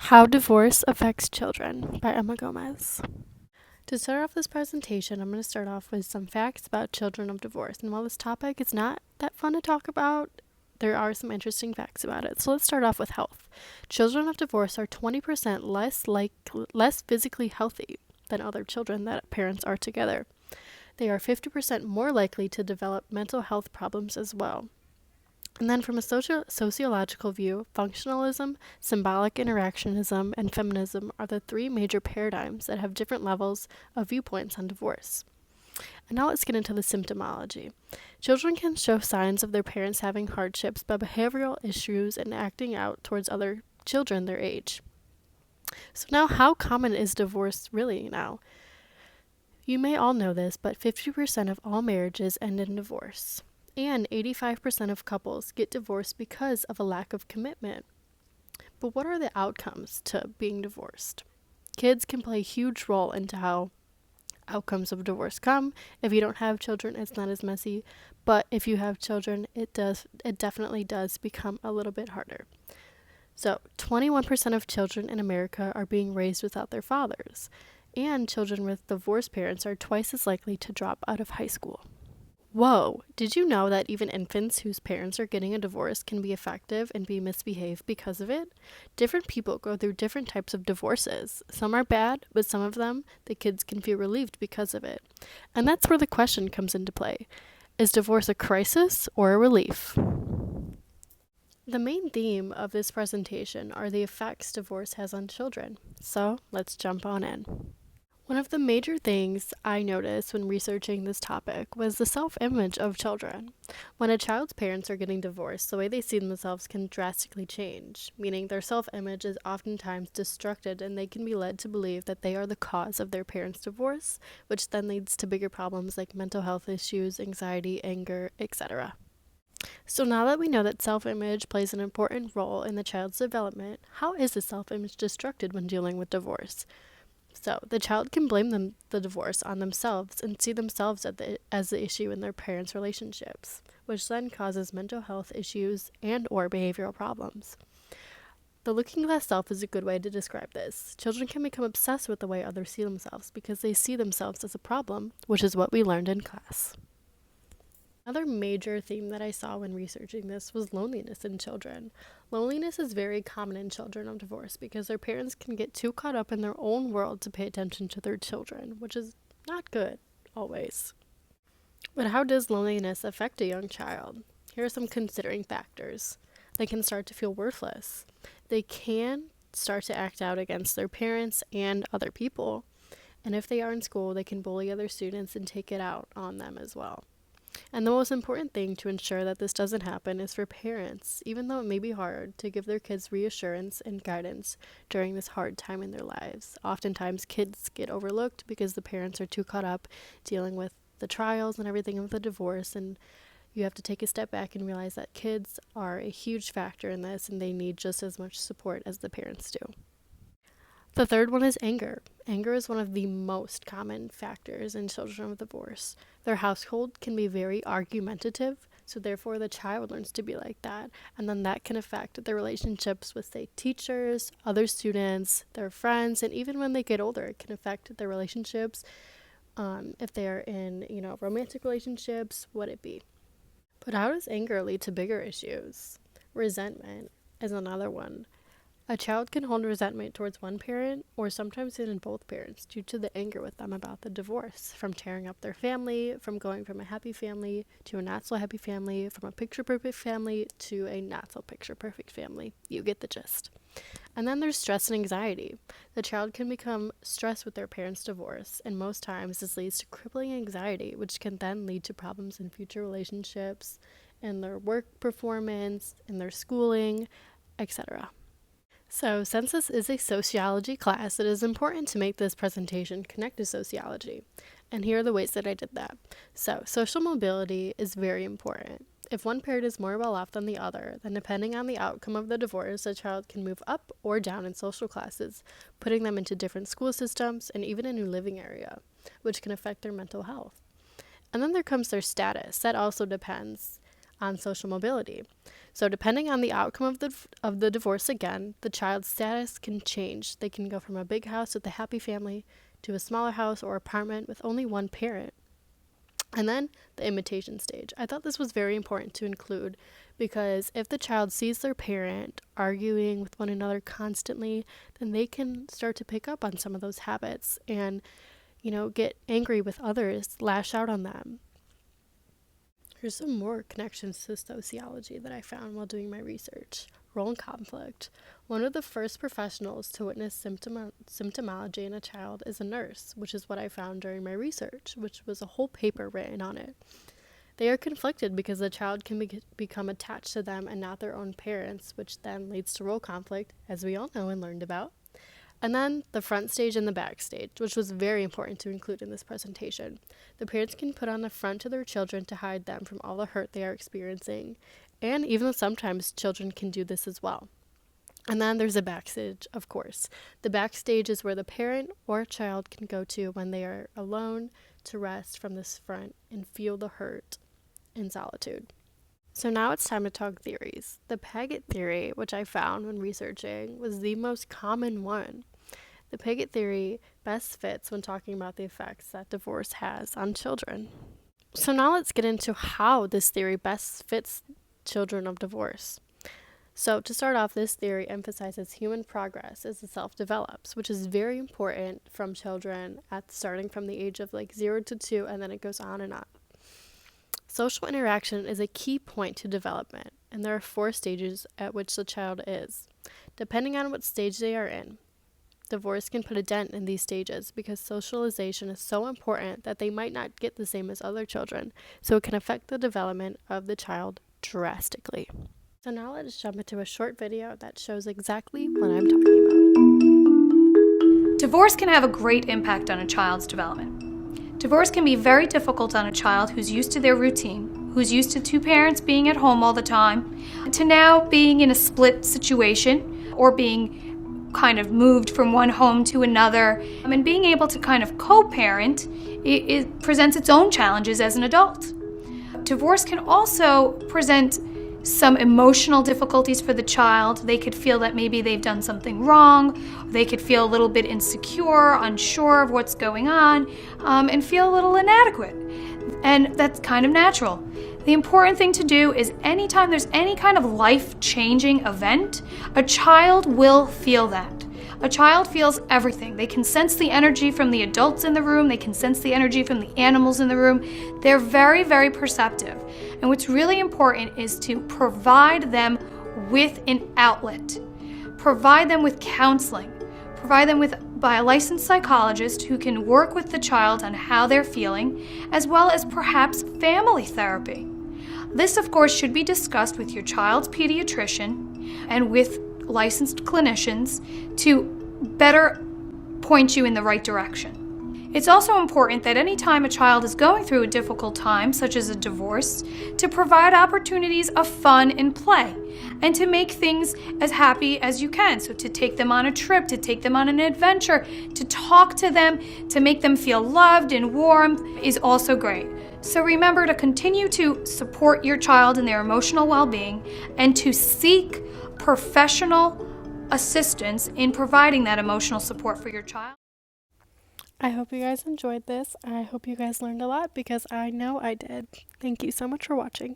How Divorce Affects Children by Emma Gomez. To start off this presentation, I'm going to start off with some facts about children of divorce. And while this topic is not that fun to talk about, there are some interesting facts about it. So let's start off with health. Children of divorce are 20% less physically healthy than other children that parents are together. They are 50% more likely to develop mental health problems as well. And then from a sociological view, functionalism, symbolic interactionism, and feminism are the three major paradigms that have different levels of viewpoints on divorce. And now let's get into the symptomology. Children can show signs of their parents having hardships by behavioral issues and acting out towards other children their age. So now, how common is divorce really now? You may all know this, but 50% of all marriages end in divorce. And 85% of couples get divorced because of a lack of commitment. But what are the outcomes to being divorced? Kids can play a huge role into how outcomes of divorce come. If you don't have children, it's not as messy. But if you have children, it definitely does become a little bit harder. So 21% of children in America are being raised without their fathers. And children with divorced parents are twice as likely to drop out of high school. Whoa, did you know that even infants whose parents are getting a divorce can be affected and be misbehaved because of it? Different people go through different types of divorces. Some are bad, but some of them, the kids can feel relieved because of it. And that's where the question comes into play. Is divorce a crisis or a relief? The main theme of this presentation are the effects divorce has on children. So let's jump on in. One of the major things I noticed when researching this topic was the self-image of children. When a child's parents are getting divorced, the way they see themselves can drastically change, meaning their self-image is oftentimes destructed and they can be led to believe that they are the cause of their parents' divorce, which then leads to bigger problems like mental health issues, anxiety, anger, etc. So now that we know that self-image plays an important role in the child's development, how is the self-image destructed when dealing with divorce? So the child can blame the divorce on themselves and see themselves as the issue in their parents' relationships, which then causes mental health issues and or behavioral problems. The looking glass self is a good way to describe this. Children can become obsessed with the way others see themselves because they see themselves as a problem, which is what we learned in class. Another major theme that I saw when researching this was loneliness in children. Loneliness is very common in children of divorce because their parents can get too caught up in their own world to pay attention to their children, which is not good, always. But how does loneliness affect a young child? Here are some considering factors. They can start to feel worthless. They can start to act out against their parents and other people. And if they are in school, they can bully other students and take it out on them as well. And the most important thing to ensure that this doesn't happen is for parents, even though it may be hard, to give their kids reassurance and guidance during this hard time in their lives. Oftentimes, kids get overlooked because the parents are too caught up dealing with the trials and everything of the divorce, and you have to take a step back and realize that kids are a huge factor in this and they need just as much support as the parents do. The third one is anger. Anger is one of the most common factors in children of divorce. Their household can be very argumentative, so therefore the child learns to be like that, and then that can affect their relationships with, say, teachers, other students, their friends, and even when they get older, it can affect their relationships. If they are in, romantic relationships, what it be. But how does anger lead to bigger issues? Resentment is another one. A child can hold resentment towards one parent or sometimes even both parents due to the anger with them about the divorce, from tearing up their family, from going from a happy family to a not so happy family, from a picture perfect family to a not so picture perfect family. You get the gist. And then there's stress and anxiety. The child can become stressed with their parents' divorce, and most times this leads to crippling anxiety, which can then lead to problems in future relationships, in their work performance, in their schooling, etc. So, since this is a sociology class, it is important to make this presentation connect to sociology. And here are the ways that I did that. So, social mobility is very important. If one parent is more well off than the other, then depending on the outcome of the divorce, a child can move up or down in social classes, putting them into different school systems and even a new living area, which can affect their mental health. And then there comes their status. That also depends on social mobility. So depending on the outcome of the divorce again, the child's status can change. They can go from a big house with a happy family to a smaller house or apartment with only one parent. And then the imitation stage. I thought this was very important to include because if the child sees their parent arguing with one another constantly, then they can start to pick up on some of those habits and, get angry with others, lash out on them. Here's some more connections to sociology that I found while doing my research. Role and conflict. One of the first professionals to witness symptomology in a child is a nurse, which is what I found during my research, which was a whole paper written on it. They are conflicted because the child can become attached to them and not their own parents, which then leads to role conflict, as we all know and learned about. And then the front stage and the back stage, which was very important to include in this presentation. The parents can put on the front to their children to hide them from all the hurt they are experiencing, and even though sometimes children can do this as well. And then there's a backstage, of course. The backstage is where the parent or child can go to when they are alone to rest from this front and feel the hurt in solitude. So now it's time to talk theories. The Paget theory, which I found when researching, was the most common one. The Paget theory best fits when talking about the effects that divorce has on children. So now let's get into how this theory best fits children of divorce. So to start off, this theory emphasizes human progress as the self develops, which is very important from children starting from the age of 0 to 2, and then it goes on and on. Social interaction is a key point to development, and there are 4 stages at which the child is. Depending on what stage they are in, divorce can put a dent in these stages because socialization is so important that they might not get the same as other children, so it can affect the development of the child drastically. So now let's jump into a short video that shows exactly what I'm talking about. Divorce can have a great impact on a child's development. Divorce can be very difficult on a child who's used to their routine, who's used to 2 parents being at home all the time, to now being in a split situation or being kind of moved from one home to another. And being able to kind of co-parent, it presents its own challenges as an adult. Divorce can also present some emotional difficulties for the child. They could feel that maybe they've done something wrong. They could feel a little bit insecure, unsure of what's going on, and feel a little inadequate. And that's kind of natural. The important thing to do is anytime there's any kind of life-changing event, a child will feel that. A child feels everything. They can sense the energy from the adults in the room. They can sense the energy from the animals in the room. They're very, very perceptive. And what's really important is to provide them with an outlet. Provide them with counseling. Provide them by a licensed psychologist who can work with the child on how they're feeling, as well as perhaps family therapy. This, of course, should be discussed with your child's pediatrician and with licensed clinicians to better point you in the right direction. It's also important that any time a child is going through a difficult time, such as a divorce, to provide opportunities of fun and play, and to make things as happy as you can. So to take them on a trip, to take them on an adventure, to talk to them, to make them feel loved and warm is also great. So remember to continue to support your child in their emotional well-being and to seek professional assistance in providing that emotional support for your child. I hope you guys enjoyed this. I hope you guys learned a lot because I know I did. Thank you so much for watching.